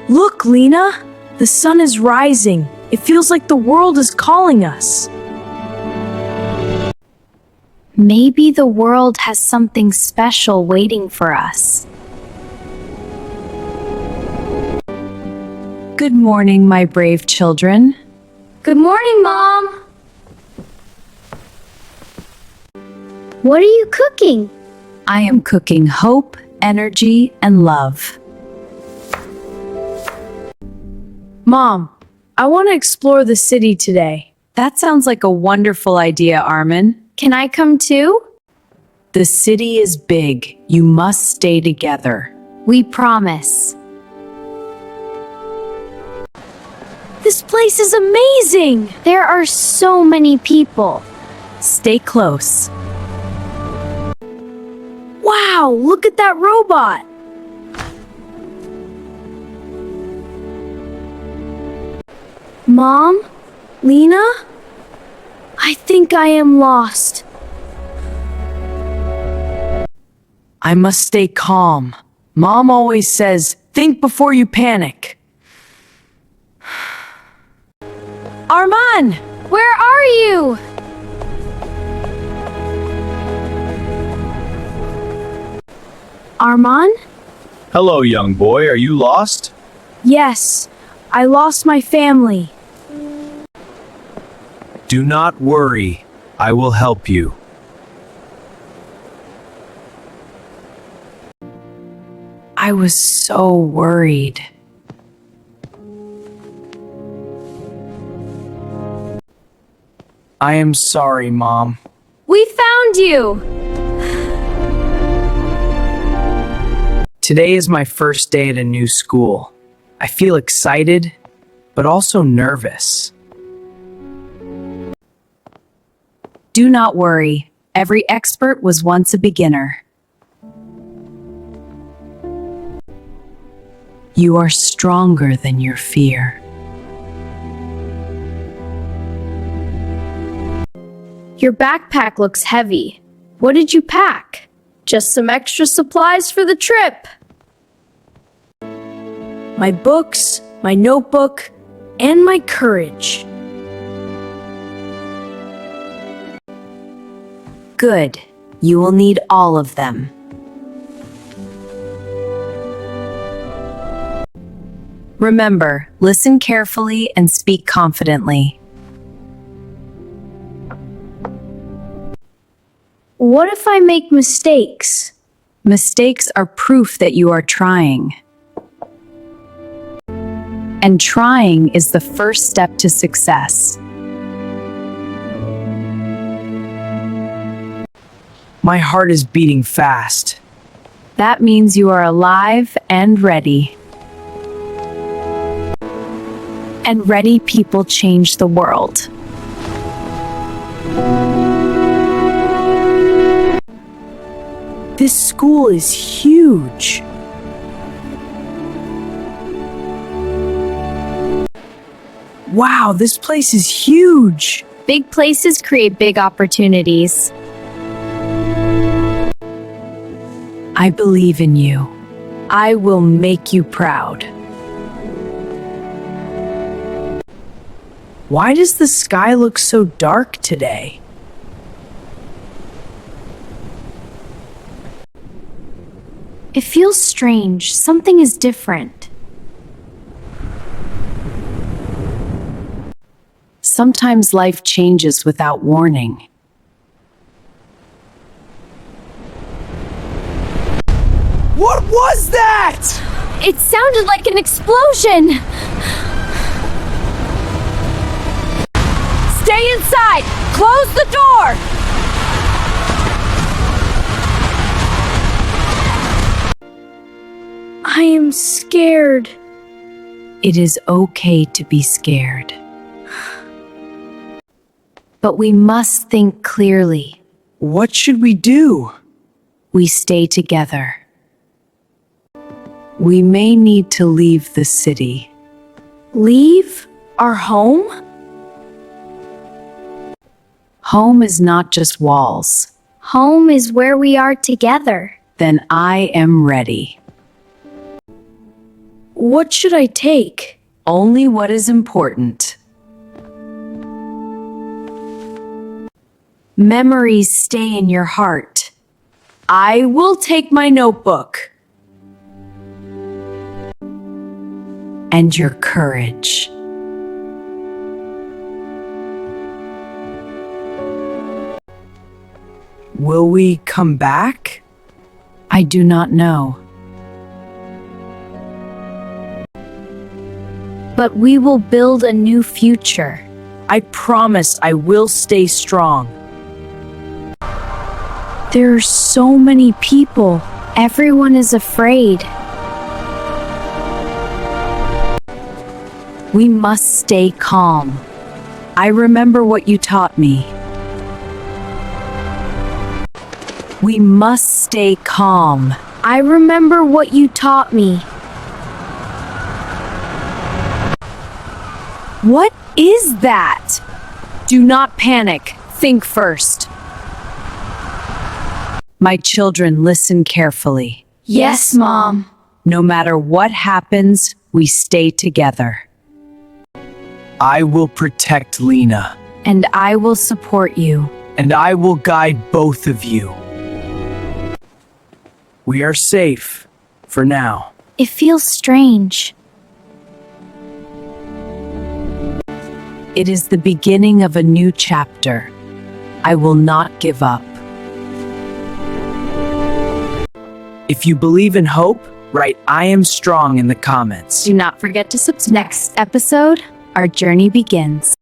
Look, Lina! The sun is rising. It feels like the world is calling us. Maybe the world has something special waiting for us. Good morning, my brave children. Good morning, Mom! What are you cooking? I am cooking hope, energy, and love. Mom, I want to explore the city today. That sounds like a wonderful idea, Arman. Can I come too? The city is big. You must stay together. We promise. This place is amazing! There are so many people. Stay close. Wow, look at that robot! Mom? Lina? I think I am lost. I must stay calm. Mom always says, think before you panic. Arman! Where are you? Arman? Hello, young boy. Are you lost? Yes, I lost my family. Do not worry. I will help you. I was so worried. I am sorry, Mom. We found you! Today is my first day at a new school. I feel excited, but also nervous. Do not worry. Every expert was once a beginner. You are stronger than your fear. Your backpack looks heavy. What did you pack? Just some extra supplies for the trip. My books, my notebook, and my courage. Good. You will need all of them. Remember, listen carefully and speak confidently. What if I make mistakes? Mistakes are proof that you are trying. And trying is the first step to success. My heart is beating fast. That means you are alive and ready. And ready people change the world. This school is huge. Wow, this place is huge. Big places create big opportunities. I believe in you. I will make you proud. Why does the sky look so dark today? It feels strange. Something is different. Sometimes life changes without warning. What was that? It sounded like an explosion! Stay inside! Close the door! I am scared. It is okay to be scared. But we must think clearly. What should we do? We stay together. We may need to leave the city. Leave? Our home? Home is not just walls. Home is where we are together. Then I am ready. What should I take? Only what is important. Memories stay in your heart. I will take my notebook. And your courage. Will we come back? I do not know. But we will build a new future. I promise I will stay strong. There are so many people. Everyone is afraid. We must stay calm. I remember what you taught me. We must stay calm. I remember what you taught me. What is that? Do not panic. Think first. My children, listen carefully. Yes, Mom. No matter what happens, we stay together. I will protect Lina, And I will support you. and I will guide both of you. We are safe for now. It feels strange. It is the beginning of a new chapter. I will not give up. If you believe in hope, write I am strong in the comments. Do not forget to subscribe. Next episode, our journey begins.